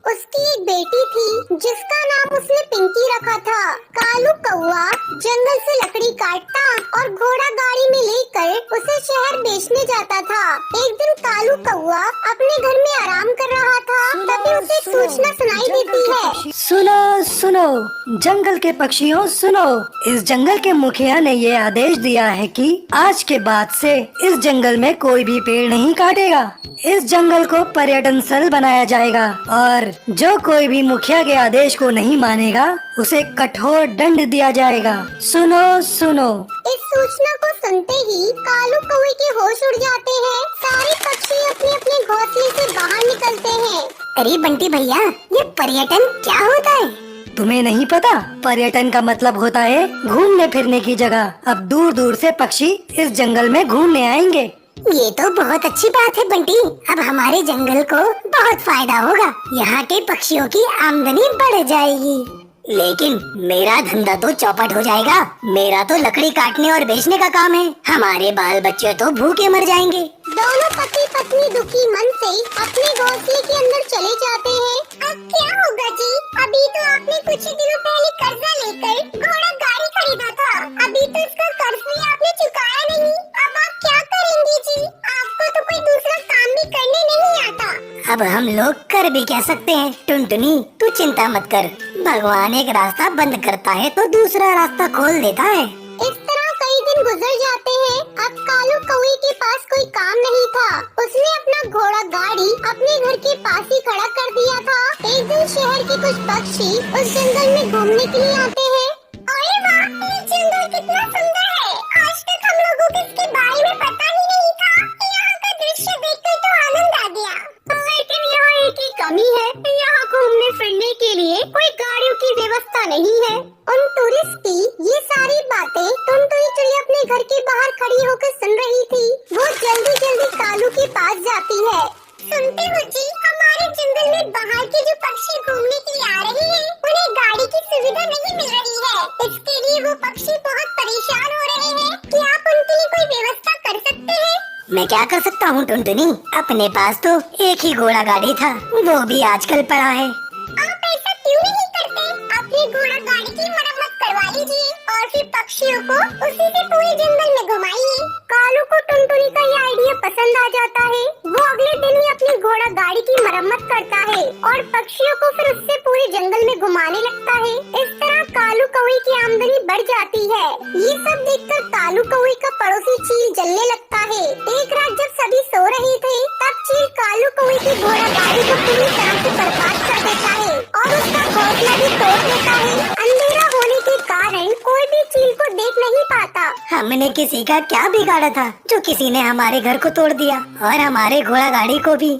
उसकी एक बेटी थी जिसका नाम उसने पिंकी रखा था। कालू कौआ जंगल से लकड़ी काटता और घोड़ा गाड़ी में लेकर उसे शहर बेचने जाता था। एक दिन कालू कौआ अपने घर में आराम कर रहा था, तभी उसे सूचना सुनाई देती है। सुनो सुनो जंगल के पक्षियों सुनो, इस जंगल के मुखिया ने ये आदेश दिया है कि आज के बाद से इस जंगल में कोई भी पेड़ नहीं काटेगा। इस जंगल को पर्यटन स्थल बनाया जाएगा और जो कोई भी मुखिया के आदेश को नहीं मानेगा उसे कठोर दंड दिया जाएगा। सुनो सुनो। इस सूचना को सुनते ही कालू कौवे के होश उड़ जाते हैं। सारे पक्षी अपने अपने घोंसले से बाहर निकलते हैं। अरे बंटी भैया, ये पर्यटन क्या होता है? तुम्हें नहीं पता? पर्यटन का मतलब होता है घूमने फिरने की जगह। अब दूर दूर से पक्षी इस जंगल में घूमने आएंगे। ये तो बहुत अच्छी बात है बंटी। अब हमारे जंगल को बहुत फायदा होगा। यहाँ के पक्षियों की आमदनी बढ़ जाएगी। लेकिन मेरा धंधा तो चौपट हो जाएगा। मेरा तो लकड़ी काटने और बेचने का काम है। हमारे बाल बच्चे तो भूखे मर जाएंगे। दोनों पति पत्नी दुखी मन से अपने घोंसले के अंदर चले जाते हैं। अब क्या होगा जी? अभी तो आपने कुछ ही दिनों पहले कर्जा लेकर घोड़ा गाड़ी खरीदा था। अभी तो इसका कर्ज भी आपने चुकाया नहीं। अब आप क्या करेंगे जी? आपको तो कोई दूसरा काम भी करने नहीं आता। अब हम लोग कर भी क्या सकते हैं? टुनटुनी तू चिंता मत कर, भगवान एक रास्ता बंद करता है तो दूसरा रास्ता खोल देता है। इस तरह कई दिन गुजर जाते हैं। अब कालू कौवे के पास कोई काम नहीं था। उसने अपना घोड़ा गाड़ी अपने घर के पास ही खड़ा कर दिया था। एक दिन शहर के कुछ पक्षी उस जंगल में घूमने के लिए आते हैं। अरे वाह, ये जंगल कितना सुंदर है। आज तक हम लोगों को इसके बारे में पता ही नहीं था। यहाँ का दृश्य देखकर तो आनंद आ गया। लेकिन यहाँ एक ही कमी है, यहाँ घूमने फिरने के लिए कोई गाड़ियों की व्यवस्था नहीं है। उन टूरिस्ट की ये सारी बातें टुनटुनी चिड़िया अपने घर के बाहर खड़ी होकर सुन रही थी। वो जल्दी जल्दी कालू के पास जाती है। सुनते हो जी, हमारे जंगल में बाहर के जो पक्षी घूमने के लिए आ रहे हैं, उन्हें गाड़ी की सुविधा नहीं मिल रही है। इसके लिए वो पक्षी बहुत परेशान हो रहे हैं। क्या आप उनके लिए कोई व्यवस्था कर सकते हैं? मैं क्या कर सकता हूँ टुनटुनी? अपने पास तो एक ही घोड़ा गाड़ी था, वो भी आजकल पड़ा है। आप ऐसा क्यों नहीं करते? अपनी घोड़ा गाड़ी की मरम्मत करवा लीजिए और फिर पक्षियों को उसी से पूरे जंगल में घुमाइए। कालू को टुनटुनी का ये आइडिया पसंद आ जाता है। वो अगले दिन ही अपनी घोड़ा गाड़ी की मरम्मत करता है और पक्षियों को फिर उससे पूरे जंगल में घुमाने लगता है। इस तरह कालू कौवे की आमदनी बढ़ जाती है। ये सब देखकर कालू कौवे का पड़ोसी चील जलने लगता है। एक रात जब सभी सो रहे थे, तब चील कालू कौवे की घोड़ा गाड़ी को पूरी तरह से बर्बाद कर देता है और उसका घोंसला भी तोड़ देता है। अंधेरा होने के कारण कोई भी चील को देख नहीं पाता। हमने किसी का क्या बिगाड़ा था जो किसी ने हमारे घर को तोड़ दिया और हमारे घोड़ा गाड़ी को भी।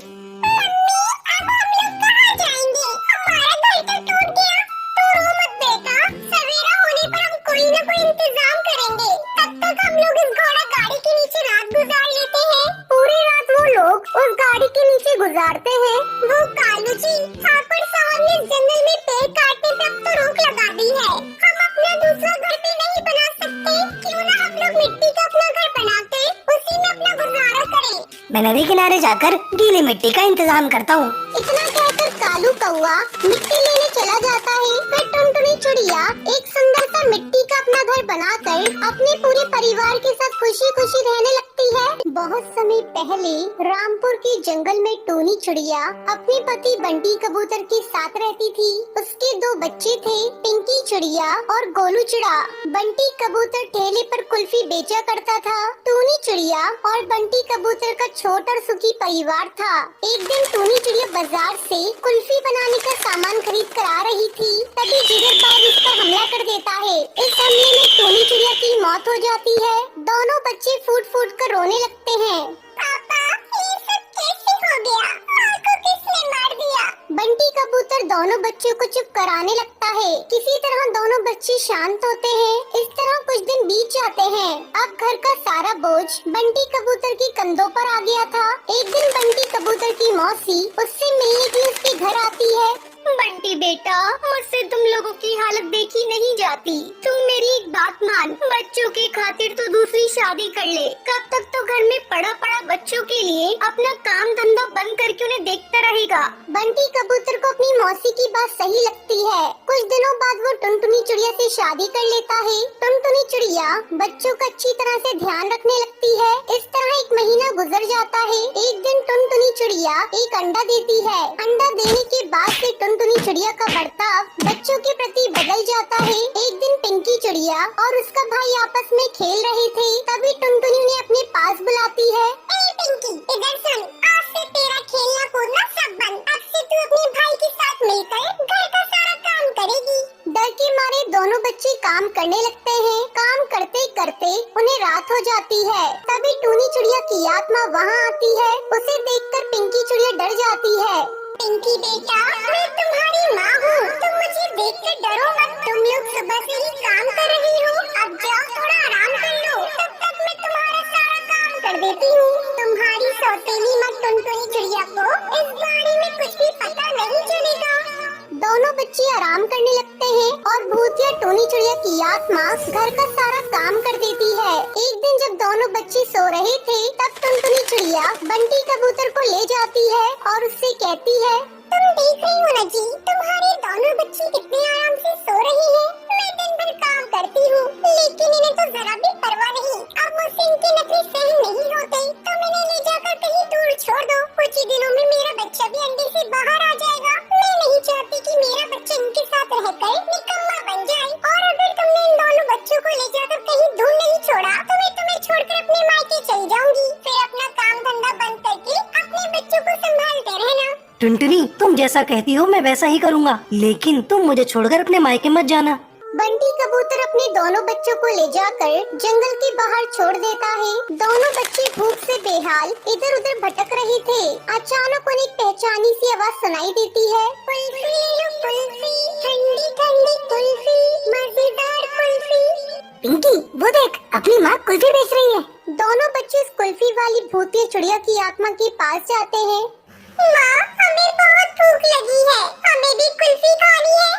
गुजारते हैं। वो कालू जी, ठाकुर साहब ने जंगल में पेड़ काटने पे अब तो रोक लगा दी है। हम अपना दूसरा घर भी नहीं बना सकते। क्यों ना हम लोग मिट्टी का अपना घर बनाते, उसी में अपना गुजारा करें। मैं नदी किनारे जाकर गीली मिट्टी का इंतजाम करता हूँ। इतना कहकर कालू कौवा मिट्टी लेने चला जाता है। फिर टुनटुनी चिड़िया एक सुंदर सा मिट्टी का अपना घर बनाकर अपने पूरे परिवार के साथ खुशी खुशी रहने लगती है। बहुत समय पहले रामपुर के जंगल में टोनी चिड़िया अपने पति बंटी कबूतर के साथ रहती थी। उसके दो बच्चे थे, पिंकी चिड़िया और गोलू चिड़ा। बंटी कबूतर ठेले पर कुल्फी बेचा करता था। टोनी चिड़िया और बंटी कबूतर का छोटा और सुखी परिवार था। एक दिन टोनी चिड़िया बाजार से कुल्फी बनाने का सामान खरीद कर आ रही थी, तभी जिगरबाज उस पर हमला कर देता है। इस हमले में टोनी चिड़िया की मौत हो जाती है। दोनों बच्चे फूट फूट कर रोने लगते हैं। पापा, ये सब कैसे हो गया? माँ को किसने मार दिया? बंटी कबूतर दोनों बच्चों को चुप कराने लगता है। किसी तरह दोनों बच्चे शांत होते हैं। इस तरह कुछ दिन बीत जाते हैं। अब घर का सारा बोझ बंटी कबूतर के कंधों पर आ गया था। एक दिन बंटी कबूतर की मौसी उससे मिलने के लिए उसके घर आती है। बंटी बेटा, मुझसे तुम लोगों की हालत देखी नहीं जाती। तू मेरी एक बात मान, बच्चों के खातिर तो दूसरी शादी कर ले। कब तक तो घर में पड़ा पड़ा बच्चों के लिए अपना काम धंधा बंद करके उन्हें देखता रहेगा। बंटी कबूतर को अपनी मौसी की बात सही लगती है। कुछ दिनों बाद वो टुनटुनी चिड़िया से शादी कर लेता है। टुनटुनी चिड़िया बच्चों का अच्छी तरह से ध्यान रखने लगती है। इस तरह एक महीना गुजर जाता है। एक दिन टुनटुनी चिड़िया एक अंडा देती है। अंडा देने के बाद से टुनटुनी चिड़िया का बर्ताव बच्चों के प्रति बदल जाता है। एक दिन पिंकी चिड़िया और उसका भाई आपस में खेल रहे थे, तभी टुनटुनी उन्हें अपने पास बुलाती है। ए पिंकी, इधर सुन, आज से तेरा खेलना कूदना सब बंद। अब से तू अपने भाई के साथ मिलकर घर का सारा काम करेगी। डर के मारे दोनों बच्चे काम करने लगते हैं। काम करते करते उन्हें रात हो जाती है। तभी टूनी चिड़िया की आत्मा वहाँ आती है। उसे देखकर पिंकी चिड़िया डर जाती है। पिंकी बेटा, मैं तुम्हारी माँ हूँ, तुम मुझे देखकर डरो मत। तुम लोग सुबह से ही काम कर रही हो, अब जाओ थोड़ा आराम कर लो, तब तक मैं तुम्हारा सारा काम कर देती हूँ। तुम्हारी सौतेली माँ टुनटुनी चिड़िया को इस बारे में कुछ भी पता नहीं चलेगा। दोनों बच्चे आराम करने लगते हैं और भूतिया टूनी चिड़िया की आत्मा घर का सारा काम कर देती है। एक दिन जब दोनों बच्चे सो रहे थे, तब टुनटुनी चिड़िया बंटी कबूतर को ले जाती है और उससे कहती है, तुम देख रही हो ना जी, तुम्हारे दोनों बच्चे कितने आराम से सो रहे हैं। मैं दिन भर काम करती हूँ, लेकिन इन्हें तो जरा भी परवाह नहीं। अब मुझसे इनके नखरे सहन नहीं होते, तुम इन्हें ले जाकर कहीं दूर छोड़ दो। कुछ ही दिनों में मेरा बच्चा भी अंडे से बाहर आ जाएगा। मैं नहीं चाहती कि मेरा बच्चा इनके साथ रहकर निकम्मा बन जाए। और अगर तुमने इन दोनों बच्चों को ले जाकर कहीं दूर नहीं छोड़ा, तो मैं तुम्हें छोड़कर अपने मायके चली जाऊंगी। फिर अपना काम धंधा बंद करके अपने बच्चों को संभालते रहना। टुनटुनी, तुम जैसा कहती हो मैं वैसा ही करूँगा, लेकिन तुम मुझे छोड़कर अपने मायके मत जाना। बंटी कबूतर अपने दोनों बच्चों को ले जाकर जंगल के बाहर छोड़ देता है। दोनों बच्चे भूख से बेहाल इधर उधर भटक रहे थे। अचानक उन्हें एक पहचानी सी आवाज सुनाई देती है, कुल्फी ले लो कुल्फी, ठंडी ठंडी कुल्फी, मजेदार कुल्फी। पिंकी, वो देख, अपनी माँ कुल्फी बेच रही है। दोनों बच्चे उस कुल्फी वाली भूतिया चिड़िया की आत्मा के पास जाते हैं। माँ, हमें बहुत भूख लगी है, हमें भी कुल्फी खानी है।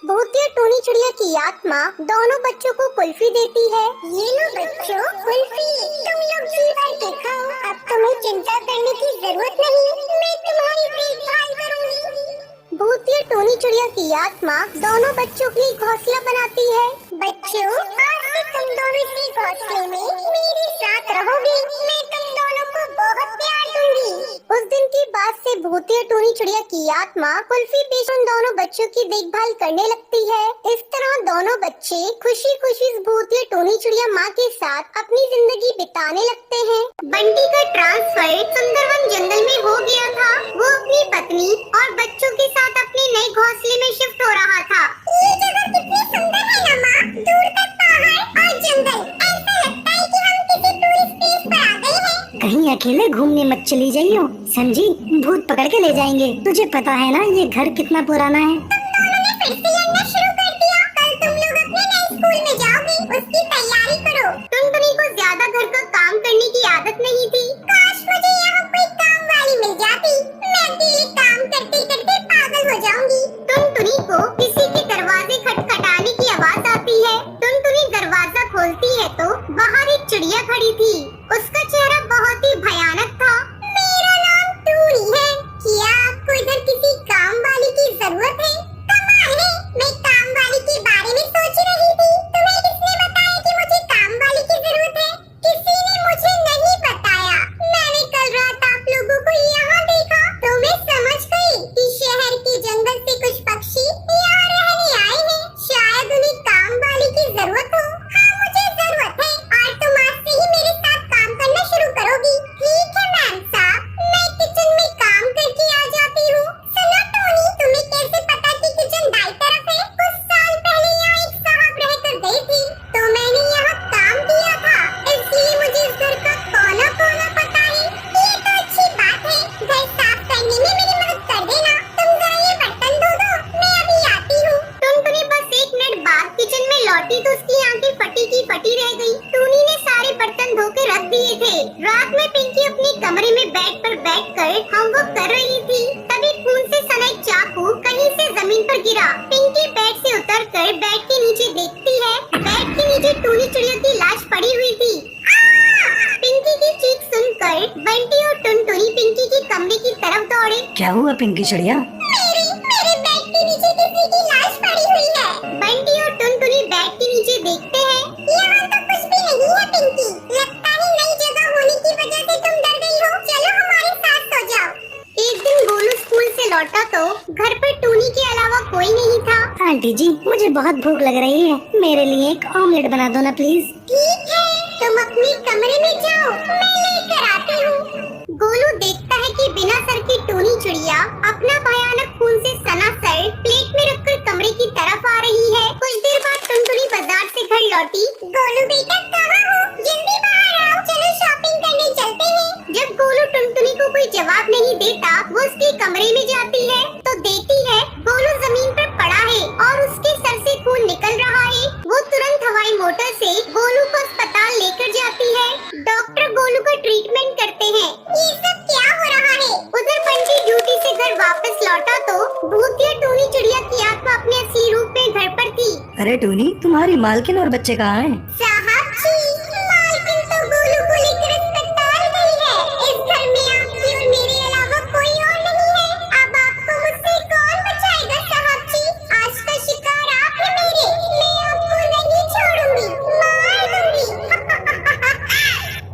भूतिया टूनी चिड़िया की आत्मा दोनों बच्चों को कुल्फी देती है। ये लो बच्चों, कुल्फी, तुम लोग जी भर के खाओ। अब तुम्हें चिंता करने की जरूरत नहीं, मैं तुम्हारी देखभाल करूंगी। भूतिया टूनी चिड़िया की आत्मा दोनों बच्चों के लिए घोंसला बनाती है। बच्चों, आज से तुम दोनों इसी घोंसले में मेरे साथ रहोगे। मैं तुम दोनों को बहुत प्यार दूंगी। उस दिन की बात से भूतिया टूनी चिड़िया की आत्मा कुल्फी बेच उन दोनों बच्चों की देखभाल करने लगती है। इस तरह दोनों बच्चे खुशी खुशी इस भूतिया टूनी चिड़िया माँ के साथ अपनी जिंदगी बिताने लगते हैं। बंटी का ट्रांसफर सुंदरवन जंगल में हो गया था। वो अपनी पत्नी और बच्चों के साथ अपने नए घोंसले में शिफ्ट हो रहा था। ये जगह कितनी सुंदर है ना माँ, दूर तक पहाड़ और जंगल, ऐसा लगता है कि हम किसी टूरिस्ट प्लेस पर आ गए हैं। कहीं अकेले घूमने मत चली जाइयो, समझी? भूत पकड़ के ले जाएंगे। तुझे पता है ना ये घर कितना पुराना है। तुम दोनों ने फिर से लड़ना शुरू कर दिया। कल तुम लोग अपने नए स्कूल में जाओगे, उसकी तैयारी करो। टुनटुनी को ज्यादा घर का काम करने की आदत नहीं थी। काश मुझे यहाँ कोई काम वाली मिल जाती, मैं अकेले काम करते करते पागल हो जाऊंगी। टुनटुनी को किसी के दरवाजे खटखटाने की आवाज आती है। टुनटुनी दरवाजा खोलती है तो बाहर एक चिड़िया खड़ी थी। उसका चेहरा बहुत ही भयानक था। मेरा नाम टूनी है, क्या आपको इधर किसी काम वाली की जरूरत है? कमाल है, मैं काम वाली के बारे में सोच रही थी। तुम्हें किसने बताया कि मुझे काम वाली की जरूरत है? किसी ने मुझे नहीं बताया। गिरा। पिंकी बेड से उतरकर बेड के नीचे देखती है। बेड के नीचे टूनी चिड़िया की लाश पड़ी हुई थी। पिंकी की चीख सुनकर बंटी और टुनटुनी पिंकी के कमरे की तरफ दौड़े। क्या हुआ पिंकी चिड़िया? मेरे बेड के नीचे किसी की लाश पड़ी हुई है। बंटी और टुनटुनी बेड के नीचे देखते हैं। यहाँ तो कुछ भी नहीं है पिंकी। लगता है नई जगह होने की वजह से तुम डर गई हो। चलो हमारे साथ सो जाओ। एक दिन गोलू स्कूल से लौटा तो घर पर टूनी के अलावा कोई नहीं था। आंटी जी, मुझे बहुत भूख लग रही है, मेरे लिए एक ऑमलेट बना दो ना प्लीज। ठीक है, तुम अपने कमरे में जाओ, मैं लेकर आती हूँ। गोलू देखता है कि बिना सर की टूनी चिड़िया अपना भयानक खून से सना सर प्लेट में रखकर कमरे की तरफ आ रही है। कुछ देर बाद टुनटुनी बाजार से घर लौटी। गोलू बेटा कहाँ हो? जल्दी बाहर आओ, चलो शॉपिंग करने चलते हैं। जब गोलू टुनटुनी को कोई जवाब नहीं देता, वो उसके कमरे में जाती है तो देखती है गोलू जमीन पर पड़ा है और उसके सर से खून निकल रहा है। वो तुरंत हवाई मोटर से गोलू को अस्पताल लेकर जाती है। डॉक्टर गोलू का ट्रीटमेंट करते हैं। ये सब क्या हो रहा है? उधर बंटी ड्यूटी से घर वापस लौटा तो भूतिया टूनी चिड़िया की आत्मा अपने असली रूप में घर पर थी। अरे टूनी, तुम्हारी मालकिन और बच्चे कहाँ हैं? साहब जी, मालकिन तो गोलू को लेकर अस्पताल गई है। इस घर में आपकी और मेरे अलावा कोई और नहीं है। अब आपको मुझसे कौन बचाएगा साहब जी? आज का शिकार आप है मेरे। मैं आपको नहीं छोड़ूंगी, मार दूंगी।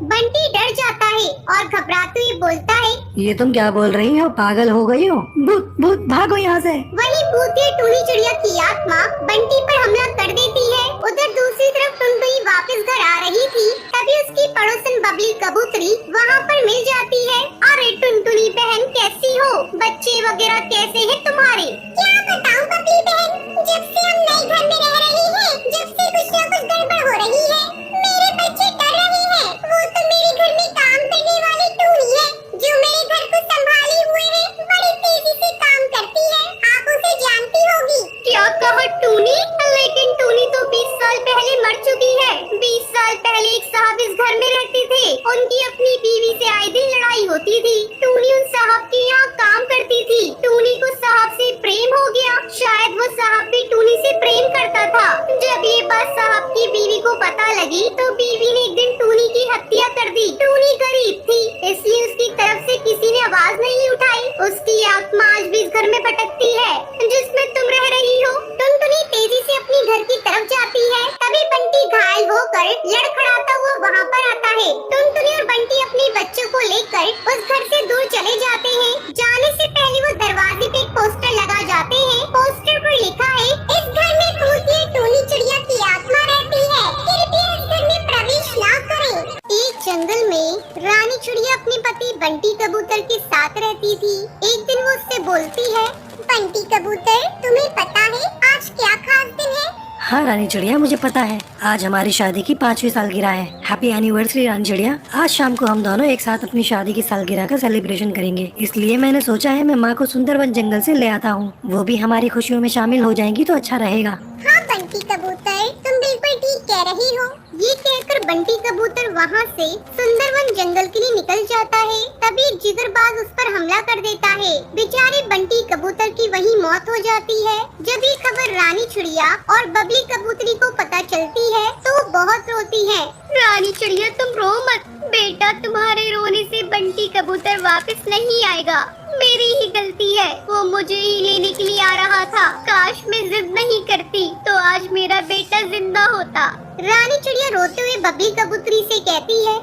बंटी डर जाता है और घबराते हुए बोलता है, ये तुम क्या बोल रही हो? पागल हो गई हो? भूत भूत, भागो यहाँ से। वही भूतिया टूनी चिड़िया की आत्मा बंटी पर हमला कर देती है। उधर दूसरी तरफ टुनटुनी वापस घर आ रही थी, तभी उसकी पड़ोसन बबली कबूतरी वहाँ पर मिल जाती है। अरे टुनटुनी बहन, कैसी हो? बच्चे वगैरह कैसे हैं तुम्हारे? क्या बताऊं बबली बहन, जब से हम नए घर में रह रहे हैं, जब से कुछ न कुछ गड़बड़ हो रही है। मेरे बच्चे डर रहे हैं। वो तो मेरे घर में काम करने वाली टूनी है, जो मेरे घर को संभाले हुए है। बड़ी तेजी से काम करती है, आप उसे जानती होगी। क्या कहा टूनी? लेकिन टूनी तो 20 साल पहले मर चुकी है। 20 साल पहले एक साहब इस घर में रहते थे। उनकी अपनी बीवी से आए दिन लड़ाई होती थी। टूनी उन साहब के यहाँ काम करती थी। टूनी को साहब से प्रेम हो गया। शायद वो साहब भी टूनी से प्रेम करता था। जब ये बात साहब की बीवी को पता लगी तो बीवी ने एक दिन टूनी की हत्या कर दी। टूनी गरीब थी, इसलिए उसकी तरफ से किसी ने आवाज नहीं उठाई। उसकी आत्मा आज भी इस घर में भटकती है जिसमें तुम रह रही हो। टुनटुनी तेजी से अपने घर की तरफ जाती है, तभी बंटी घायल होकर लड़खड़ाता हुआ वहाँ पर आता है। टुनटुनी और बंटी अपने बच्चों को लेकर उस घर से दूर चले जाते हैं। जाने से पहले वो दरवाजे पे एक पोस्टर लगा जाते हैं। पोस्टर पर लिखा है, इस घर में भूतिया टूनी चिड़िया की आत्मा रहती है, कृपया इस घर में प्रवेश ना करें। एक जंगल में रानी चिड़िया अपने पति बंटी कबूतर के साथ रहती थी। एक दिन वो उससे बोलती है, बंटी कबूतर, तुम्हें पता है आज क्या खास दिन है? हाँ रानी चिड़िया, मुझे पता है। आज हमारी शादी की 5वीं सालगिरह है। हैप्पी एनिवर्सरी रानी चिड़िया। आज शाम को हम दोनों एक साथ अपनी शादी की सालगिरह का सेलिब्रेशन करेंगे, इसलिए मैंने सोचा है मैं माँ को सुंदरवन जंगल से ले आता हूँ। वो भी हमारी खुशियों में शामिल हो जाएंगी तो अच्छा रहेगा। हाँ बंटी कबूतर, तुम बिल्कुल ठीक कह रही हो। ये कहकर बंटी कबूतर वहाँ से सुंदरवन जंगल के लिए निकल जाता है। तभी एक जिगरबाज उस पर हमला कर देता है। बेचारे बंटी कबूतर की वही मौत हो जाती है। जब ये खबर रानी चिड़िया और बबली कबूतरी को पता चलती है तो वो बहुत रोती है। रानी चिड़िया, तुम रो मत। बेटा, तुम्हारे रोने से बंटी कबूतर वापस नहीं आएगा। मेरी ही गलती है, वो मुझे ही लेने के लिए आ रहा था। काश मैं जिद नहीं करती तो आज मेरा बेटा जिंदा होता। रानी चिड़िया रोते हुए बबली कबूतरी से कहती है,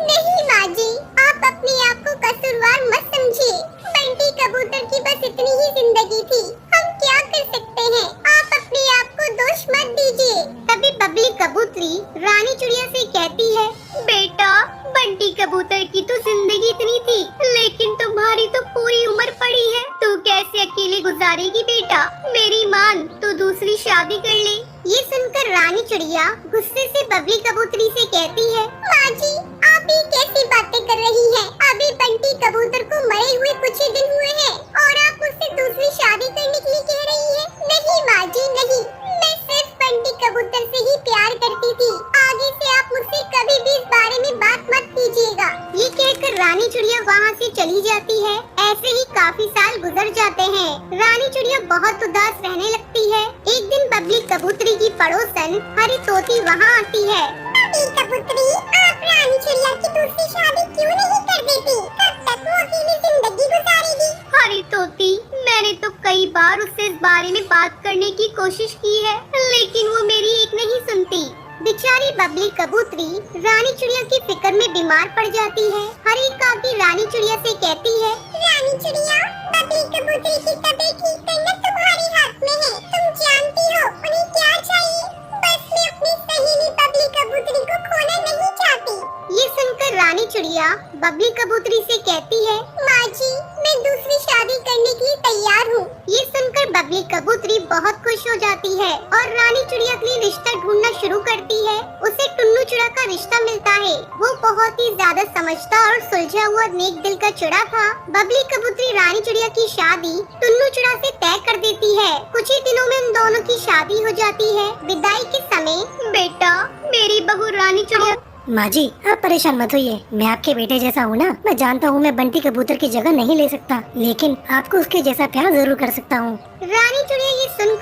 नहीं माँ जी, आप अपने आप को कसूरवार मत समझिए। बंटी कबूतर की बस इतनी ही जिंदगी थी, हम क्या कर सकते हैं। आप अपने आप को दोष मत दीजिए। तभी बबली कबूतरी रानी चिड़िया से कहती है, बेटा, बंटी कबूतर की तो जिंदगी इतनी थी, लेकिन तुम्हारी तो पूरी उम्र पड़ी है। तू कैसे अकेले गुजारेगी बेटा? मेरी मान, तू दूसरी शादी कर ले। ये सुनकर रानी चिड़िया गुस्से से बबली कबूतरी से कहती है, माँ जी, आप ये कैसी बातें कर रही हैं? अभी बंटी कबूतर को मरे हुए कुछ ही दिन हुए हैं और आप मुझसे दूसरी शादी करने के लिए कह रही हैं? नहीं माँ जी, नहीं, मैं सिर्फ बंटी कबूतर से ही प्यार करती थी। आगे से आप मुझसे कभी भी इस बारे में बात मत कीजिएगा। ये कहकर रानी चिड़िया वहाँ से चली जाती है। ऐसे ही काफी साल गुजर जाते हैं। रानी चिड़िया बहुत उदास रहने लगती है। एक दिन बबली कबूतरी की पड़ोसन हरी तोती वहाँ आती है। बबली कबूतरी, आप रानी चिड़िया की दूसरी शादी क्यों नहीं कर देती? कब तक वो अकेली जिंदगी गुजारेगी? हरी तोती, मैंने तो कई बार उससे इस बारे में बात करने की कोशिश की है, लेकिन वो मेरी एक नहीं सुनती। बेचारी बबली कबूतरी रानी चिड़िया की फिक्र में बीमार पड़ जाती है। हरी काकी रानी चिड़िया से कहती है, रानी चिड़िया, बबली कबूतरी की तबीयत ठीक करना तुम्हारे हाथ में है। तुम जानती हो उन्हें क्या चाहिए। बस मैं अपनी सहेली बबली कबूतरी को खोना नहीं चाहती। ये सुनकर रानी चिड़िया बबली कबूतरी से कहती है, माँ जी, मैं दूसरी शादी करने के लिए तैयार हूँ। ये सुनकर बबली कबूतरी बहुत खुश हो जाती है और रानी चिड़िया के लिए रिश्ता ढूंढना शुरू करती है। उसे टुन्नू चिड़ा का रिश्ता मिलता है। वो बहुत ही ज्यादा समझदार और सुलझा हुआ नेक दिल का चिड़ा था। बबली कबूतरी रानी चिड़िया की शादी टुन्नू चिड़ा से तय कर देती है। कुछ ही दिनों में उन दोनों की शादी हो जाती है। विदाई के समय, बेटा, मेरी बहू रानी चिड़िया। माँ जी, आप परेशान मत होइए। मैं आपके बेटे जैसा हूँ ना। मैं जानता हूँ मैं बंटी कबूतर की जगह नहीं ले सकता, लेकिन आपको उसके जैसा प्यार जरूर कर सकता हूँ। रानी चिड़िया ये सुन